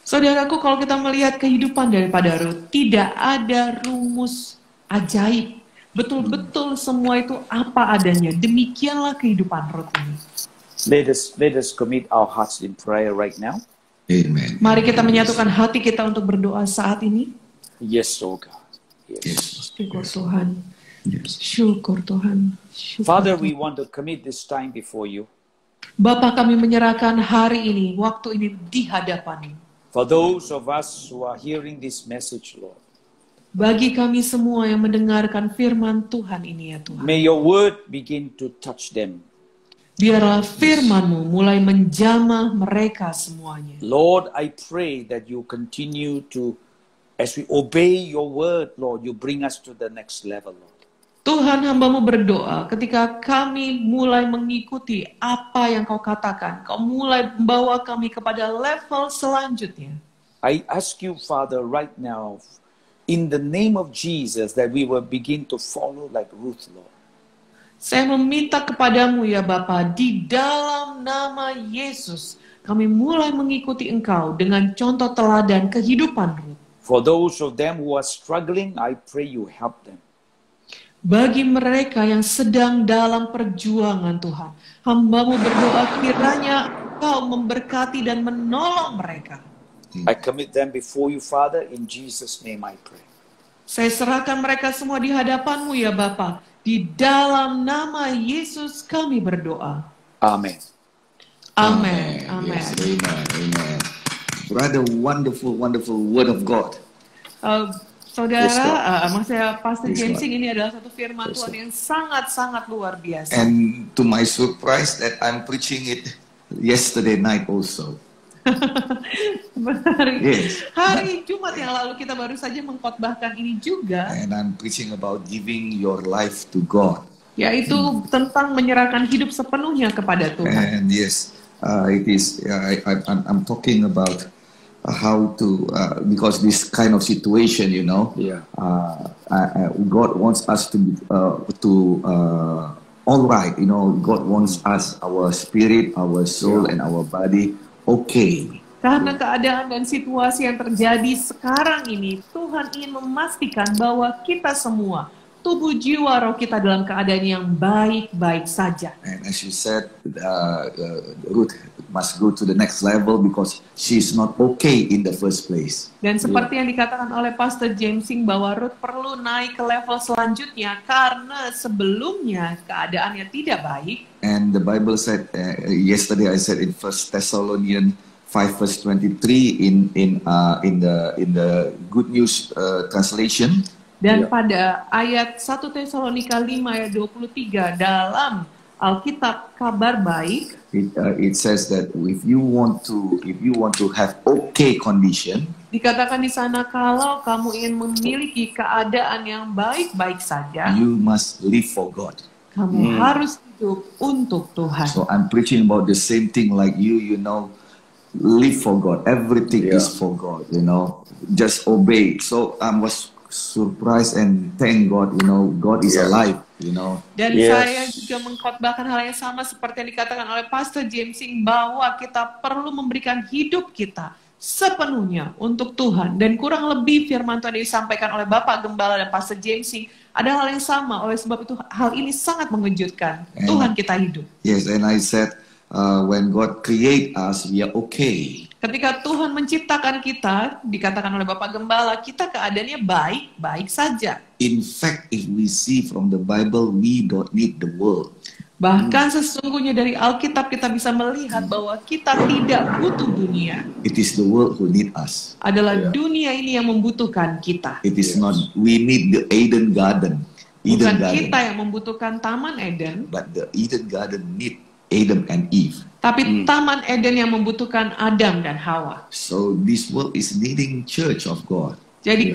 Saudaraku, kalau kita melihat kehidupan daripada Ruth, tidak ada rumus ajaib. Betul-betul semua itu apa adanya. Demikianlah kehidupan Ruth ini. Let us commit our hearts in prayer right now. Amen. Mari kita menyatukan hati kita untuk berdoa saat ini. Yes, oh God. Yes. Yes. Syukur Tuhan. Yes. Syukur Tuhan. Syukur Father, Tuhan. we want to commit this time before you. Bapa, kami menyerahkan hari ini, waktu ini di hadapan-Mu. For those of us who are hearing this message, Lord, Bagi kami semua yang mendengarkan firman Tuhan ini ya Tuhan. may your word begin to touch them. Biarlah firman-Mu mulai menjamah mereka semuanya. Lord, I pray that you continue to, as we obey your word, Lord, you bring us to the next level, Lord. Tuhan, hamba-Mu berdoa ketika kami mulai mengikuti apa yang Kau katakan. Kau mulai membawa kami kepada level selanjutnya. I ask you, Father, right now, in the name of Jesus, that we will begin to follow like Ruth, Lord. Saya meminta kepadamu ya Bapa, di dalam nama Yesus, kami mulai mengikuti Engkau dengan contoh teladan kehidupan Ruth. For those of them who are struggling, I pray you help them. Bagi mereka yang sedang dalam perjuangan Tuhan, hamba-Mu berdoa kiranya Engkau memberkati dan menolong mereka. I commit them before you, Father, in Jesus' name I pray. Saya serahkan mereka semua di hadapan-Mu ya Bapa. Di dalam nama Yesus kami berdoa. Amen. Amin. Amin. Yes. Amen. Amen. Rather wonderful, wonderful word of God. Saudara, Praise God. maksudnya Pastor Praise James God. ini adalah satu firman Praise Tuhan God. yang sangat-sangat luar biasa. And to my surprise that I'm preaching it yesterday night also. Yes. Hari Jumat yang lalu kita baru saja mengkhotbahkan ini juga, And I'm preaching about giving your life to God. yaitu tentang menyerahkan hidup sepenuhnya kepada Tuhan. And yes, it is. I'm talking about how to because this kind of situation, you know, Yeah. God wants us to all right. You know, God wants us, our spirit, our soul, and our body, okay. Karena keadaan dan situasi yang terjadi sekarang ini, Tuhan ingin memastikan bahwa kita semua, tubuh, jiwa, roh kita dalam keadaan yang baik-baik saja. And as you said, Ruth must go to the next level because she's not okay in the first place. Dan seperti yang dikatakan oleh Pastor Jamesing bahwa Ruth perlu naik ke level selanjutnya karena sebelumnya keadaannya tidak baik. And the Bible said yesterday, I said in 1 Thessalonians 5 verse 23 in the Good News translation. Dan pada ayat 1 Tesalonika 5 ayat 23 dalam Alkitab Kabar Baik, It says that if you want to have okay condition, dikatakan di sana kalau kamu ingin memiliki keadaan yang baik-baik saja, you must live for God. kamu harus hidup untuk Tuhan. So I'm preaching about the same thing like you know, live for God. Everything is for God, you know. Just obey. So I was surprised and thank God, you know, God is alive, you know. Dan Yes. saya juga mengkhotbahkan hal yang sama seperti yang dikatakan oleh Pastor Jamesing bahwa kita perlu memberikan hidup kita sepenuhnya untuk Tuhan. Dan kurang lebih firman Tuhan yang disampaikan oleh Bapak Gembala dan Pastor Jamesing ada hal yang sama. Oleh sebab itu hal ini sangat mengejutkan. Tuhan kita hidup. Yes, and I said when God create us, we are okay. Ketika Tuhan menciptakan kita, dikatakan oleh Bapak Gembala, kita keadaannya baik-baik saja. In fact, if we see from the Bible, we don't need the world. Bahkan sesungguhnya dari Alkitab kita bisa melihat bahwa kita tidak butuh dunia. It is the world who need us. Adalah dunia ini yang membutuhkan kita. It is not, we need the Eden Garden. Bukan Eden kita Garden. yang membutuhkan Taman Eden, But the Eden Garden need Adam and Eve. tapi Taman Eden yang membutuhkan Adam dan Hawa. So this world is needing church of God. Jadi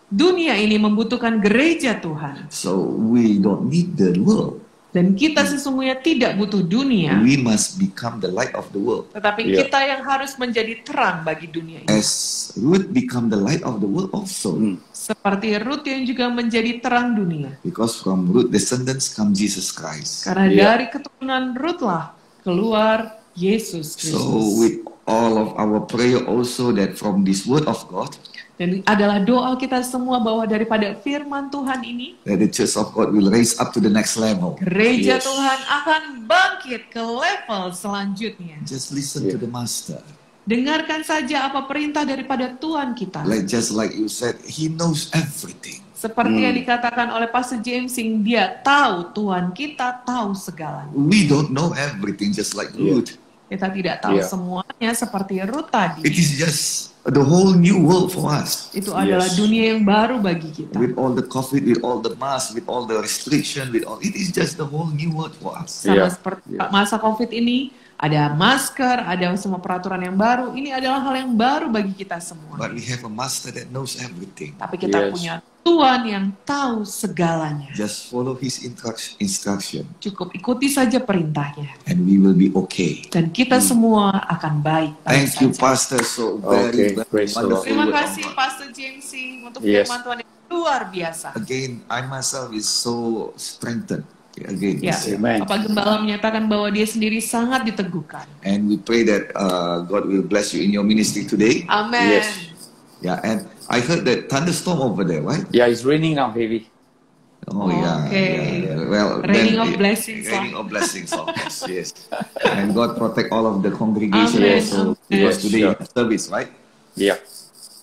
dunia ini membutuhkan gereja Tuhan. So we don't need the world. Dan kita sesungguhnya tidak butuh dunia, We must become the light of the world. tetapi kita yang harus menjadi terang bagi dunia ini. As Ruth become the light of the world also. Seperti Ruth yang juga menjadi terang dunia. Because from Ruth descendants come Jesus Christ. Karena dari keturunan Ruth lah keluar Yesus So Kristus. with all of our prayer also that from this word of God, Dan adalah doa kita semua bahwa daripada firman Tuhan ini, that the church of God will raise up to the next level. gereja Yes. Tuhan akan bangkit ke level selanjutnya. Just listen to the master. Dengarkan saja apa perintah daripada Tuhan kita. Just like you said, he knows everything. Seperti yang dikatakan oleh Pastor Jamesing, dia tahu, Tuhan kita tahu segalanya. We don't know everything, just like Ruth. Kita tidak tahu Yeah. semuanya seperti Ruth tadi. It is just the whole new world for us. Itu adalah dunia yang baru bagi kita. With all the COVID, with all the mask, with all the restriction, with all, it is just the whole new world for us. Sama Yeah. seperti masa COVID ini, ada masker, ada semua peraturan yang baru. Ini adalah hal yang baru bagi kita semua. But we have a master that knows everything. Tapi kita Yes. punya Tuhan yang tahu segalanya. Just follow his instruction Cukup ikuti saja perintahnya. and we will be okay. Dan kita semua akan baik. Thank you, Pastor. So very, Okay, very praise the Lord. wonderful. Terima word of kasih God. Pastor Jamesy untuk Yes. firman Tuhan yang luar biasa. Again, I myself is so strengthened. Again, Ya, Amen. Bapak Gembala menyatakan bahwa dia sendiri sangat diteguhkan. and we pray that God will bless you in your ministry today. Amin. Yes. Yeah, and I heard that thunderstorm over there, right? Yeah, it's raining now heavy. Oh, yeah, Okay. yeah. Well, Raining then of it- blessings, Raining of blessings, yes. And God protect all of the congregation Amen, also. amen. Because Yes, today sure. you have service, right? Yeah.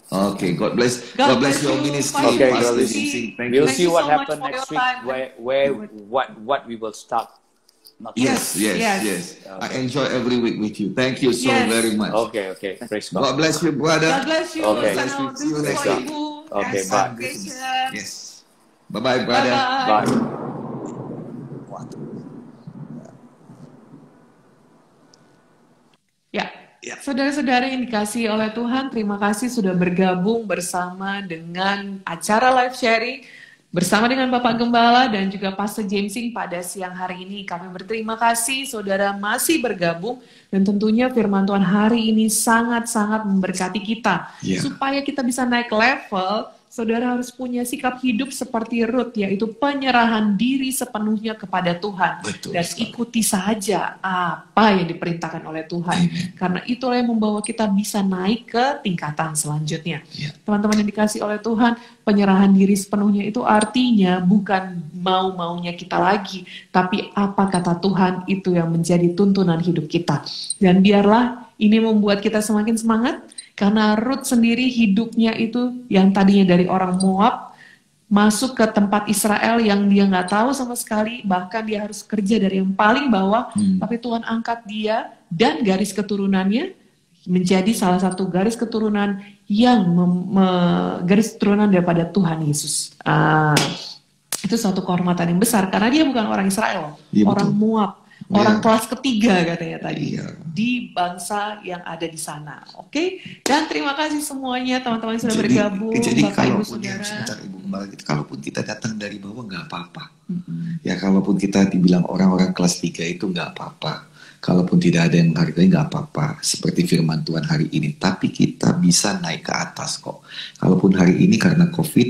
Okay, God bless. God God bless bless your you, ministry, Okay, Pastor God bless you. Sing. Thank We'll you. Thank see you what so much happens for next your week. time. What we will start. Not Yes, yes, Yes. yes. I enjoy every week with you. Thank you so Yes. very much. Okay. Praise God. God bless you, brother. God bless you. Okay. Sana See you untuk next semua week. ibu. Okay, Yes, bye. congratulations. Yes. Bye-bye, brother. Bye-bye. Bye. Waduh. Ya, Ya. saudara-saudara yang dikasihi oleh Tuhan, terima kasih sudah bergabung bersama dengan acara live sharing bersama dengan Bapak Gembala dan juga Pastor Jamesing pada siang hari ini. Kami berterima kasih saudara masih bergabung dan tentunya firman Tuhan hari ini sangat-sangat memberkati kita. Ya. Supaya kita bisa naik level, saudara harus punya sikap hidup seperti Ruth, yaitu penyerahan diri sepenuhnya kepada Tuhan. Betul Dan sekali. ikuti saja apa yang diperintahkan oleh Tuhan. Amen. Karena itulah yang membawa kita bisa naik ke tingkatan selanjutnya. Ya. Teman-teman yang dikasih oleh Tuhan, penyerahan diri sepenuhnya itu artinya bukan mau-maunya kita lagi, tapi apa kata Tuhan itu yang menjadi tuntunan hidup kita. Dan biarlah ini membuat kita semakin semangat, karena Ruth sendiri hidupnya itu yang tadinya dari orang Moab, masuk ke tempat Israel yang dia nggak tahu sama sekali, bahkan dia harus kerja dari yang paling bawah, tapi Tuhan angkat dia dan garis keturunannya menjadi salah satu garis keturunan yang garis keturunan daripada Tuhan Yesus. Itu suatu kehormatan yang besar, karena dia bukan orang Israel, Iya, orang betul. Moab. Orang kelas ketiga katanya tadi, Iya. di bangsa yang ada di sana. Oke? Dan terima kasih semuanya teman-teman yang sudah bergabung, Jadi Bapak Ibu kalaupun ya, Saudara. sebentar Ibu Gembala, kalaupun kita datang dari bawah nggak apa-apa. Ya kalaupun kita dibilang orang-orang kelas 3 itu nggak apa-apa. Kalaupun tidak ada yang menghargai nggak apa-apa. Seperti firman Tuhan hari ini. Tapi kita bisa naik ke atas kok. Kalaupun hari ini karena COVID,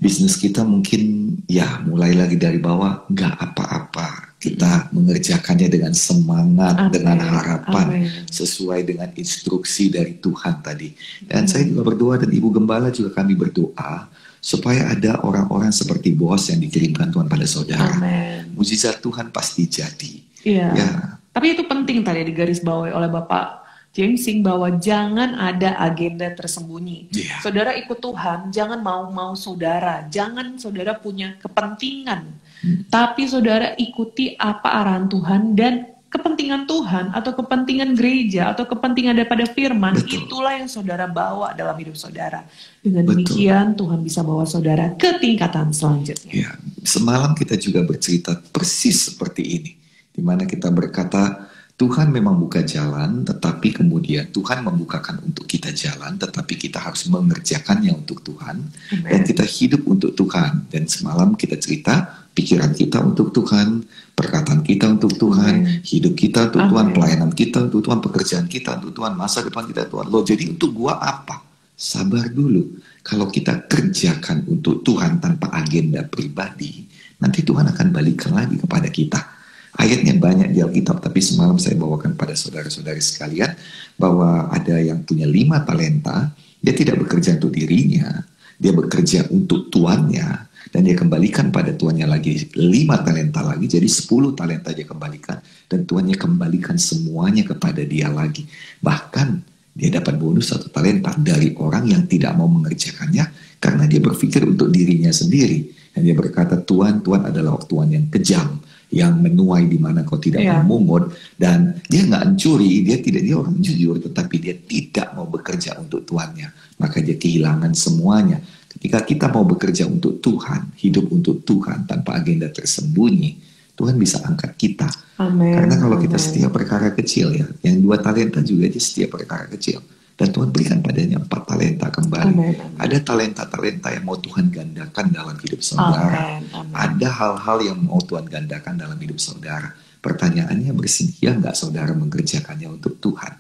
bisnis kita mungkin ya mulai lagi dari bawah, nggak apa-apa. Kita mengerjakannya dengan semangat, Amin. dengan harapan, Amin. sesuai dengan instruksi dari Tuhan tadi. Dan saya juga berdoa dan Ibu Gembala juga kami berdoa supaya ada orang-orang seperti Boaz yang dikirimkan Tuhan pada saudara. Amin. Mujizat Tuhan pasti jadi. Iya. Ya. Tapi itu penting tadi digarisbawahi oleh Bapak Jamesing bahwa jangan ada agenda tersembunyi. Iya. Saudara ikut Tuhan, jangan mau-mau saudara. Jangan saudara punya kepentingan. Tapi saudara ikuti apa arahan Tuhan dan kepentingan Tuhan atau kepentingan gereja atau kepentingan daripada firman. Betul. Itulah yang saudara bawa dalam hidup saudara. Dengan Betul. demikian Tuhan bisa bawa saudara ke tingkatan selanjutnya. Ya, semalam kita juga bercerita persis seperti ini, di mana kita berkata Tuhan memang buka jalan, tetapi kemudian Tuhan membukakan untuk kita jalan, tetapi kita harus mengerjakannya untuk Tuhan, dan kita hidup untuk Tuhan. Dan semalam kita cerita pikiran kita untuk Tuhan, perkataan kita untuk Tuhan, hidup kita untuk Tuhan, pelayanan kita untuk Tuhan, pekerjaan kita untuk Tuhan, masa depan kita Tuhan. Loh, jadi untuk gua apa? Sabar dulu. Kalau kita kerjakan untuk Tuhan tanpa agenda pribadi, nanti Tuhan akan balikan lagi kepada kita. Ayatnya banyak di Alkitab, tapi semalam saya bawakan pada saudara-saudari sekalian bahwa ada yang punya 5 talenta, dia tidak bekerja untuk dirinya, dia bekerja untuk tuannya, dan dia kembalikan pada tuannya lagi 5 talenta lagi, jadi 10 talenta dia kembalikan, dan tuannya kembalikan semuanya kepada dia lagi. Bahkan dia dapat bonus 1 talenta dari orang yang tidak mau mengerjakannya, karena dia berpikir untuk dirinya sendiri. Dan dia berkata, Tuhan adalah Tuhan yang kejam, yang menuai di mana kau tidak memungut, dan dia nggak mencuri, dia orang jujur, tetapi dia tidak mau bekerja untuk tuannya, maka dia kehilangan semuanya. Ketika kita mau bekerja untuk Tuhan, hidup untuk Tuhan tanpa agenda tersembunyi, Tuhan bisa angkat kita. Amen. Karena kalau kita setiap perkara kecil ya, yang 2 talenta juga dia setiap perkara kecil. Dan Tuhan berikan padanya 4 talenta kembali. Amen. Ada talenta-talenta yang mau Tuhan gandakan dalam hidup saudara. Amen. Ada hal-hal yang mau Tuhan gandakan dalam hidup saudara. Pertanyaannya, bersedia nggak saudara mengerjakannya untuk Tuhan?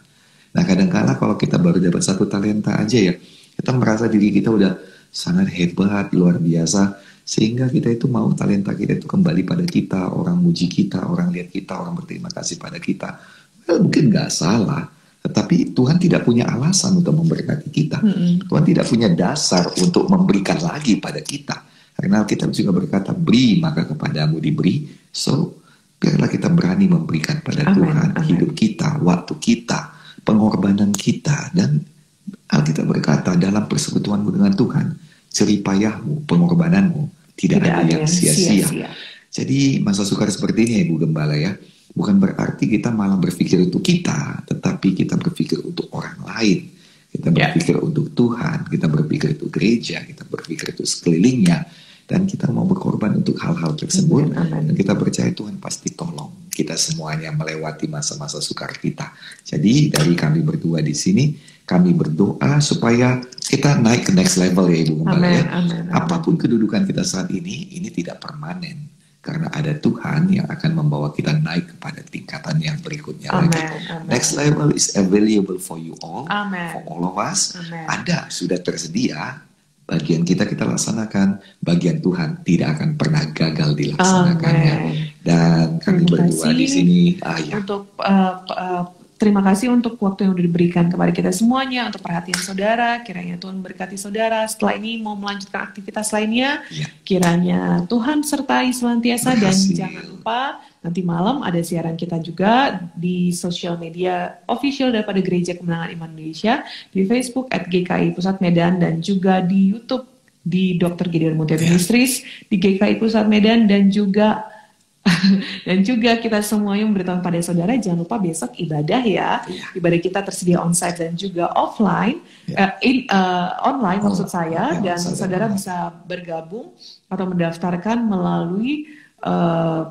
Nah, kadang-kala kalau kita baru dapat 1 talenta aja ya, kita merasa diri kita udah sangat hebat, luar biasa, sehingga kita itu mau talenta kita itu kembali pada kita, orang muji kita, orang lihat kita, orang berterima kasih pada kita. Well, mungkin nggak salah, tetapi Tuhan tidak punya alasan untuk memberkati kita. Tuhan tidak punya dasar untuk memberikan lagi pada kita. Karena Alkitab juga berkata, beri maka kepadamu diberi. So, biarlah kita berani memberikan pada Tuhan hidup kita, waktu kita, pengorbanan kita. Dan Alkitab berkata, dalam persekutuanmu dengan Tuhan, jeripayahmu, pengorbananmu, tidak ada yang sia-sia. Jadi masa sukar seperti ini Ibu Gembala ya, bukan berarti kita malah berpikir untuk kita, tetapi kita berpikir untuk orang lain. Kita berpikir untuk Tuhan, kita berpikir untuk gereja, kita berpikir untuk sekelilingnya, dan kita mau berkorban untuk hal-hal tersebut. Dan kita percaya Tuhan pasti tolong kita semuanya melewati masa-masa sukar kita. Jadi dari kami berdua di sini, kami berdoa supaya kita naik ke next level ya Ibu Gembala ya. Apapun kedudukan kita saat ini tidak permanen. Karena ada Tuhan yang akan membawa kita naik kepada tingkatan yang berikutnya lagi. Next level is available for you all, for all of us. Ada, sudah tersedia. Bagian kita laksanakan, bagian Tuhan tidak akan pernah gagal dilaksanakannya. Dan kami berdua di sini. Untuk terima kasih untuk waktu yang sudah diberikan kepada kita semuanya, untuk perhatian saudara. Kiranya Tuhan berkati saudara. Setelah ini mau melanjutkan aktivitas lainnya. Kiranya Tuhan sertai senantiasa. Dan jangan lupa nanti malam ada siaran kita juga di sosial media official daripada Gereja Kemenangan Iman Indonesia, di Facebook @GKI Pusat Medan, dan juga di YouTube di Dr. Gideon Mutia Ministries di GKI Pusat Medan, dan juga kita semuanya memberitahu pada saudara, jangan lupa besok ibadah ya. Ibadah kita tersedia onsite dan juga offline, online maksud saya, dan saudara bisa bergabung atau mendaftarkan melalui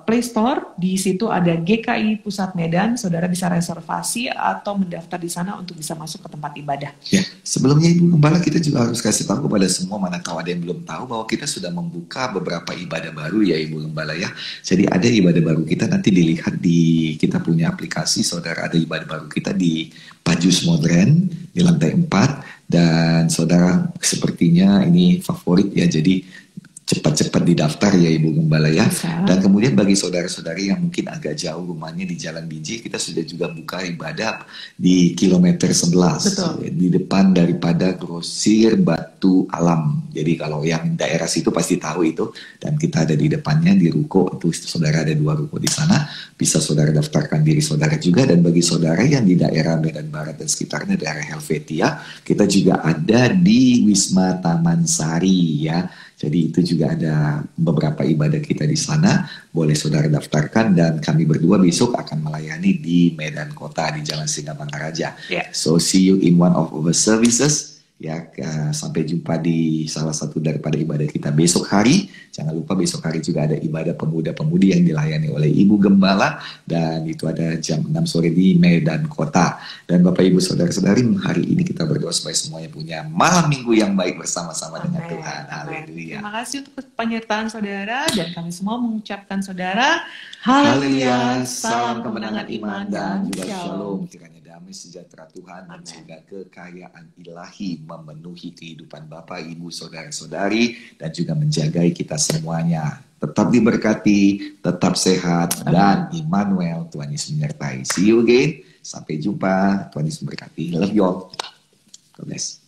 Play Store. Di situ ada GKI Pusat Medan. Saudara bisa reservasi atau mendaftar di sana untuk bisa masuk ke tempat ibadah. Ya, sebelumnya Ibu Gembala, kita juga harus kasih tahu kepada semua, manakala ada yang belum tahu, bahwa kita sudah membuka beberapa ibadah baru ya Ibu Gembala ya. Jadi ada ibadah baru kita, nanti dilihat di kita punya aplikasi, saudara, ada ibadah baru kita di Pajus Modern di lantai 4, dan saudara sepertinya ini favorit ya, jadi cepat-cepat didaftar ya Ibu Gembala ya. Dan kemudian bagi saudara-saudari yang mungkin agak jauh rumahnya di Jalan Biji, kita sudah juga buka ibadah di kilometer 11. Di depan daripada Grosir Batu Alam. Jadi kalau yang daerah situ pasti tahu itu. Dan kita ada di depannya di ruko itu, saudara, ada 2 ruko di sana. Bisa saudara daftarkan diri saudara juga. Dan bagi saudara yang di daerah Medan Barat dan sekitarnya, daerah Helvetia, kita juga ada di Wisma Taman Sari ya. Jadi itu juga ada beberapa ibadah kita di sana, boleh saudara daftarkan, dan kami berdua besok akan melayani di Medan Kota di Jalan Singamangaraja. So see you in one of our services. Ya, sampai jumpa di salah satu daripada ibadah kita besok hari. Jangan lupa besok hari juga ada ibadah pemuda-pemudi yang dilayani oleh Ibu Gembala, dan itu ada jam 6 sore di Medan Kota. Dan Bapak Ibu Saudara-saudari, hari ini kita berdoa supaya semuanya punya malam minggu yang baik bersama-sama dengan Tuhan. Haleluya. Terima kasih untuk penyertaan saudara, dan kami semua mengucapkan saudara, haleluya, salam kemenangan iman dan juga shalom. Kiranya damai sejahtera Tuhan dan juga kekayaan ilahi memenuhi kehidupan Bapak, Ibu, Saudara-saudari, dan juga menjagai kita semuanya. Tetap diberkati, tetap sehat, dan Immanuel, Tuhan Yesus menyertai. See you again. Sampai jumpa. Tuhan Yesus memberkati. Love you all. God bless.